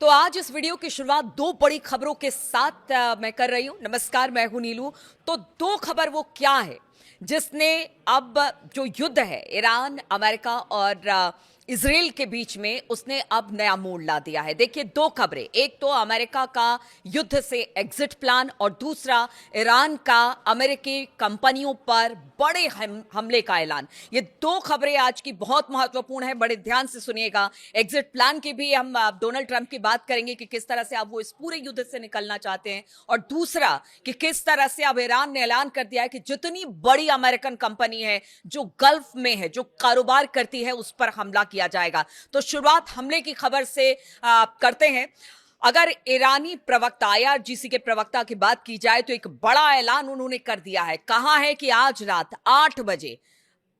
तो आज इस वीडियो की शुरुआत दो बड़ी खबरों के साथ मैं कर रही हूं। नमस्कार, मैं हूं नीलू। तो दो खबर वो क्या है जिसने अब जो युद्ध है ईरान, अमेरिका और इजराइल के बीच में, उसने अब नया मोड़ ला दिया है। देखिए, दो खबरें, एक तो अमेरिका का युद्ध से एग्जिट प्लान और दूसरा ईरान का अमेरिकी कंपनियों पर बड़े हमले का ऐलान। ये दो खबरें आज की बहुत महत्वपूर्ण है, बड़े ध्यान से सुनिएगा। एग्जिट प्लान की भी हम डोनाल्ड ट्रंप की बात करेंगे कि किस तरह से अब वो इस पूरे युद्ध से निकलना चाहते हैं, और दूसरा कि किस तरह से अब ईरान ने ऐलान कर दिया है कि जितनी बड़ी अमेरिकन कंपनी है जो गल्फ में है, जो कारोबार करती है, उस पर हमला किया जाएगा। तो शुरुआत हमले की खबर से करते हैं। अगर ईरानी प्रवक्ता, आईआरजीसी के प्रवक्ता की बात की जाए तो एक बड़ा ऐलान उन्होंने कर दिया है। कहा है कि आज रात 8 बजे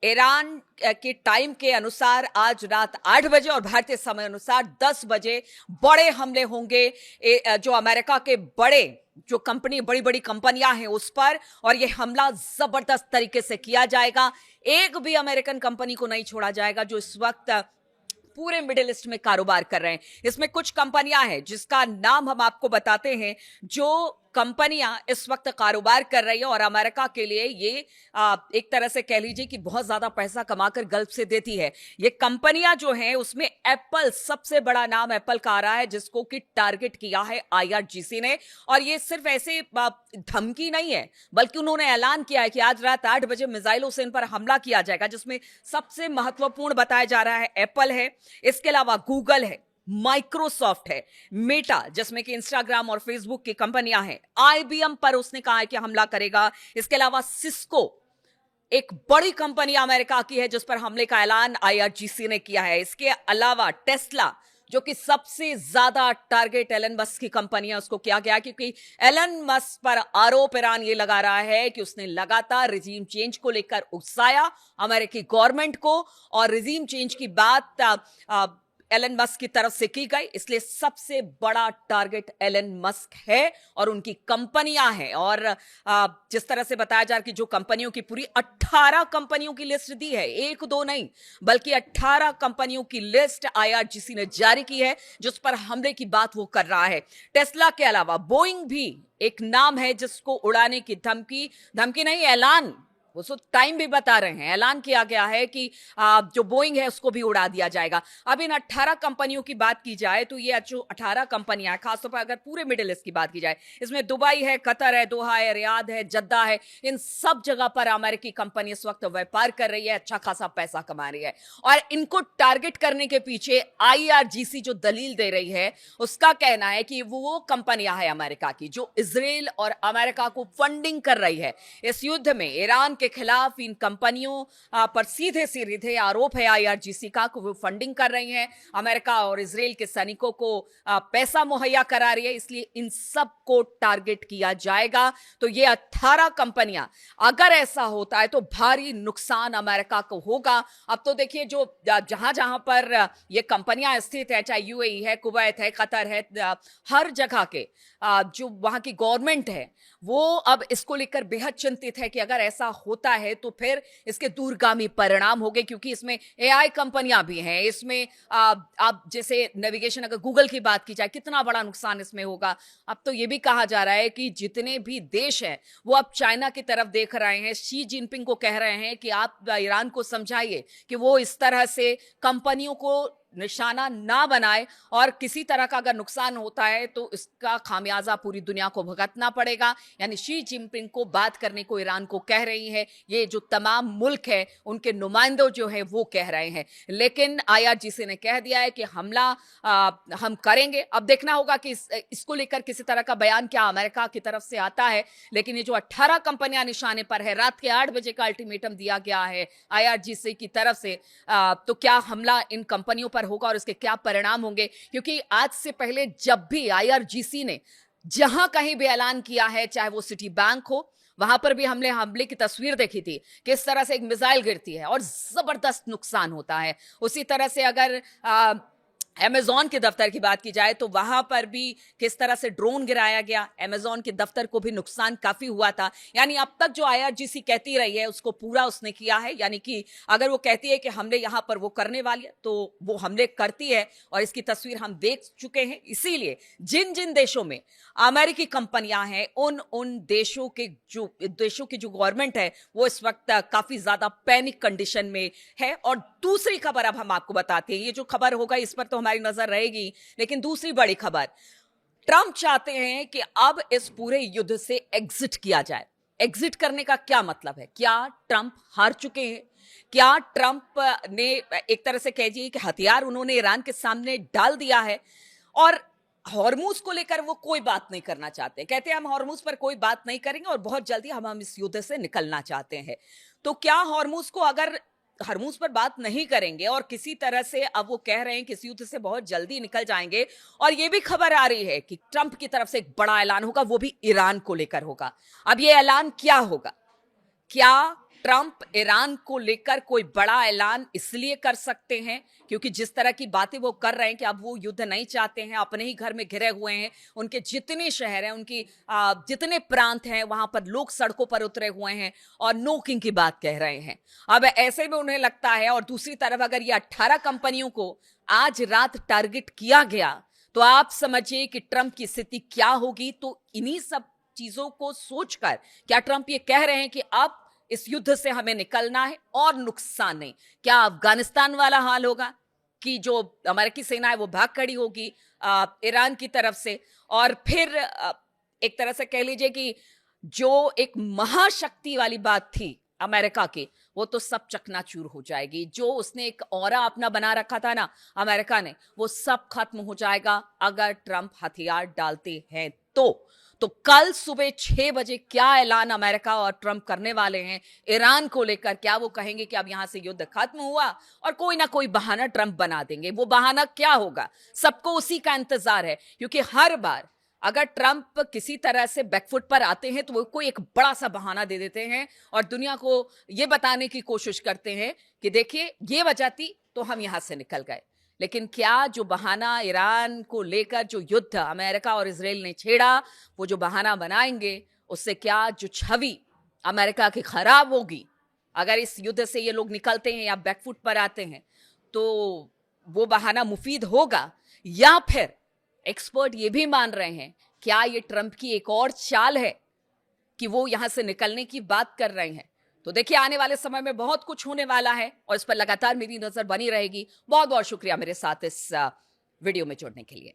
ईरान के टाइम के अनुसार, आज रात 8 बजे और भारतीय समय अनुसार 10 बजे बड़े हमले होंगे जो अमेरिका के बड़े जो कंपनी, बड़ी बड़ी कंपनियां हैं उस पर, और यह हमला जबरदस्त तरीके से किया जाएगा। एक भी अमेरिकन कंपनी को नहीं छोड़ा जाएगा जो इस वक्त पूरे मिडिल ईस्ट में कारोबार कर रहे हैं। इसमें कुछ कंपनियां हैं जिसका नाम हम आपको बताते हैं, जो कंपनियां इस वक्त कारोबार कर रही है और अमेरिका के लिए ये एक तरह से कह लीजिए कि बहुत ज्यादा पैसा कमाकर गल्फ से देती है। ये कंपनियां जो हैं उसमें एप्पल, सबसे बड़ा नाम एप्पल का आ रहा है, जिसको कि टारगेट किया है आईआरजीसी ने। और ये सिर्फ ऐसे धमकी नहीं है, बल्कि उन्होंने ऐलान किया है कि आज रात 8 बजे मिसाइलों से इन पर हमला किया जाएगा, जिसमें सबसे महत्वपूर्ण बताया जा रहा है एप्पल है, इसके अलावा गूगल है, माइक्रोसॉफ्ट है, मेटा जिसमें कि इंस्टाग्राम और फेसबुक की कंपनियां हैं, आईबीएम पर उसने कहा है कि हमला करेगा। इसके अलावा सिस्को, एक बड़ी कंपनी अमेरिका की है, जिस पर हमले का ऐलान आईआरजीसी ने किया है। इसके अलावा टेस्ला, जो कि सबसे ज्यादा टारगेट एलन मस्क की कंपनी है, उसको किया गया, क्योंकि एलन मस्क पर आरोप ईरान ये लगा रहा है कि उसने लगातार रिजीम चेंज को लेकर उकसाया अमेरिकी गवर्नमेंट को, और रिजीम चेंज की बात एलन मस्क की तरफ से की गई, इसलिए सबसे बड़ा टारगेट एलन मस्क है और उनकी कंपनियां हैं। और जिस तरह से बताया जा रहा है कि जो कंपनियों की पूरी 18 कंपनियों की लिस्ट दी है, एक दो नहीं बल्कि 18 कंपनियों की लिस्ट आईआरजीसी ने जारी की है, जिस पर हमले की बात वो कर रहा है। टेस्ला के अलावा बोइंग भी एक नाम है जिसको उड़ाने की धमकी, धमकी नहीं, ऐलान, उसको टाइम भी बता रहे हैं, ऐलान किया गया है कि जो बोइंग है उसको भी उड़ा दिया जाएगा। अब इन 18 कंपनियों की बात की जाए तो ये जो 18 कंपनियां हैं, खासतौर पर अगर पूरे मिडिल ईस्ट की बात की जाए, इसमें दुबई है, कतर है, दोहा है, रियाद है, जद्दा है, इन सब जगह पर अमेरिकी कंपनी इस वक्त व्यापार कर रही है, अच्छा खासा पैसा कमा रही है। और इनको टारगेट करने के पीछे आईआरजीसी जो दलील दे रही है, उसका कहना है कि वो कंपनियां हैं अमेरिका की जो इजराइल और अमेरिका को फंडिंग कर रही है इस युद्ध में। ईरान के खिलाफ इन कंपनियों पर सीधे सीधे आरोप है आईआरजीसी का कि वो फंडिंग कर रही हैं, अमेरिका और इजराइल के सैनिकों को पैसा मुहैया करा रही है, इसलिए इन सब को टारगेट किया जाएगा। तो ये 18 कंपनियां, अगर ऐसा होता है तो भारी नुकसान अमेरिका को होगा। अब तो देखिए, जो जहां जहां पर ये कंपनियां स्थित है, चाहे यूएई है, कुवैत है, कतर है, हर जगह के जो वहां की गवर्नमेंट है, वो अब इसको लेकर बेहद चिंतित है कि अगर ऐसा होता है तो फिर इसके दूरगामी परिणाम होंगे, क्योंकि इसमें एआई कंपनियां भी हैं, इसमें आप जैसे नेविगेशन, अगर गूगल की बात की जाए, कितना बड़ा नुकसान इसमें होगा। अब तो ये भी कहा जा रहा है कि जितने भी देश हैं वो अब चाइना की तरफ देख रहे हैं, शी जिनपिंग को कह रहे हैं कि आप ईरान को समझाइए कि वो इस तरह से कंपनियों को निशाना ना बनाए, और किसी तरह का अगर नुकसान होता है तो इसका खामियाजा पूरी दुनिया को भुगतना पड़ेगा। यानी शी जिनपिंग को बात करने को ईरान को कह रही है, ये जो तमाम मुल्क है उनके नुमाइंदों जो है वो कह रहे हैं। लेकिन आईआरजीसी ने कह दिया है कि हमला हम करेंगे। अब देखना होगा कि इसको लेकर किसी तरह का बयान क्या अमेरिका की तरफ से आता है। लेकिन ये जो 18 कंपनियां निशाने पर है, रात के 8 बजे का अल्टीमेटम दिया गया है आईआरजीसी की तरफ से, तो क्या हमला इन कंपनियों पर होगा और इसके क्या परिणाम होंगे? क्योंकि आज से पहले जब भी आईआरजीसी ने जहां कहीं भी ऐलान किया है, चाहे वो सिटी बैंक हो, वहां पर भी हमले की तस्वीर देखी थी, किस तरह से एक मिसाइल गिरती है और जबरदस्त नुकसान होता है। उसी तरह से अगर अमेजॉन के दफ्तर की बात की जाए तो वहां पर भी किस तरह से ड्रोन गिराया गया, अमेजॉन के दफ्तर को भी नुकसान काफी हुआ था। यानी अब तक जो आईआरजीसी कहती रही है उसको पूरा उसने किया है। यानी कि अगर वो कहती है कि हमने यहां पर वो करने वाली है तो वो हमले करती है, और इसकी तस्वीर हम देख चुके हैं। इसीलिए जिन जिन देशों में अमेरिकी कंपनियां हैं उन देशों की जो गवर्नमेंट है वो इस वक्त काफी ज्यादा पैनिक कंडीशन में है। और दूसरी खबर अब हम आपको बताते हैं, ये जो खबर होगा इस पर तो हमारी नजर रहेगी, लेकिन दूसरी बड़ी खबर, ट्रंप चाहते हैं कि अब इस पूरे युद्ध से एग्जिट किया जाए। एग्जिट करने का क्या मतलब है? क्या ट्रंप हार चुके हैं? क्या ट्रंप ने एक तरह से कहिए कि हथियार उन्होंने ईरान के सामने डाल दिया है और हॉर्मूज को लेकर वो कोई बात नहीं करना चाहते? कहते हैं हम हॉर्मूज पर कोई बात नहीं करेंगे और बहुत जल्दी हम इस युद्ध से निकलना चाहते हैं। तो क्या हॉर्मूज पर बात नहीं करेंगे और किसी तरह से अब वो कह रहे हैं कि इस युद्ध से बहुत जल्दी निकल जाएंगे? और ये भी खबर आ रही है कि ट्रंप की तरफ से एक बड़ा ऐलान होगा, वो भी ईरान को लेकर होगा। अब ये ऐलान क्या होगा? क्या ट्रंप ईरान को लेकर कोई बड़ा ऐलान इसलिए कर सकते हैं क्योंकि जिस तरह की बातें वो कर रहे हैं कि अब वो युद्ध नहीं चाहते हैं, अपने ही घर में घिरे हुए हैं, उनके जितने शहर हैं, उनकी जितने प्रांत हैं, वहां पर लोग सड़कों पर उतरे हुए हैं और नो किंग की बात कह रहे हैं। अब ऐसे में उन्हें लगता है, और दूसरी तरफ अगर ये 18 कंपनियों को आज रात टारगेट किया गया तो आप समझिए कि ट्रंप की स्थिति क्या होगी। तो इन्हीं सब चीजों को सोचकर क्या ट्रंप ये कह रहे हैं कि अब इस युद्ध से हमें निकलना है और नुकसान नहीं? क्या अफगानिस्तान वाला हाल होगा कि जो अमेरिकी सेना है वो भाग खड़ी होगी ईरान की तरफ से, और फिर एक तरह से कह लीजिए कि जो एक महाशक्ति वाली बात थी अमेरिका की, वो तो सब चकनाचूर हो जाएगी। जो उसने एक ऑरा अपना बना रखा था ना अमेरिका ने, वो सब खत्म हो जाएगा अगर ट्रंप हथियार डालते हैं तो कल सुबह 6 बजे क्या ऐलान अमेरिका और ट्रंप करने वाले हैं ईरान को लेकर? क्या वो कहेंगे कि अब यहां से युद्ध खत्म हुआ, और कोई ना कोई बहाना ट्रंप बना देंगे? वो बहाना क्या होगा? सबको उसी का इंतजार है, क्योंकि हर बार अगर ट्रंप किसी तरह से बैकफुट पर आते हैं तो वो कोई एक बड़ा सा बहाना दे देते हैं और दुनिया को ये बताने की कोशिश करते हैं कि देखिए ये वजह थी तो हम यहां से निकल गए। लेकिन क्या जो बहाना ईरान को लेकर जो युद्ध अमेरिका और इजराइल ने छेड़ा, वो जो बहाना बनाएंगे, उससे क्या जो छवि अमेरिका की खराब होगी अगर इस युद्ध से ये लोग निकलते हैं या बैकफुट पर आते हैं, तो वो बहाना मुफीद होगा? या फिर एक्सपर्ट ये भी मान रहे हैं क्या ये ट्रंप की एक और चाल है कि वो यहां से निकलने की बात कर रहे हैं? तो देखिए आने वाले समय में बहुत कुछ होने वाला है और इस पर लगातार मेरी नजर बनी रहेगी। बहुत बहुत शुक्रिया मेरे साथ इस वीडियो में जुड़ने के लिए।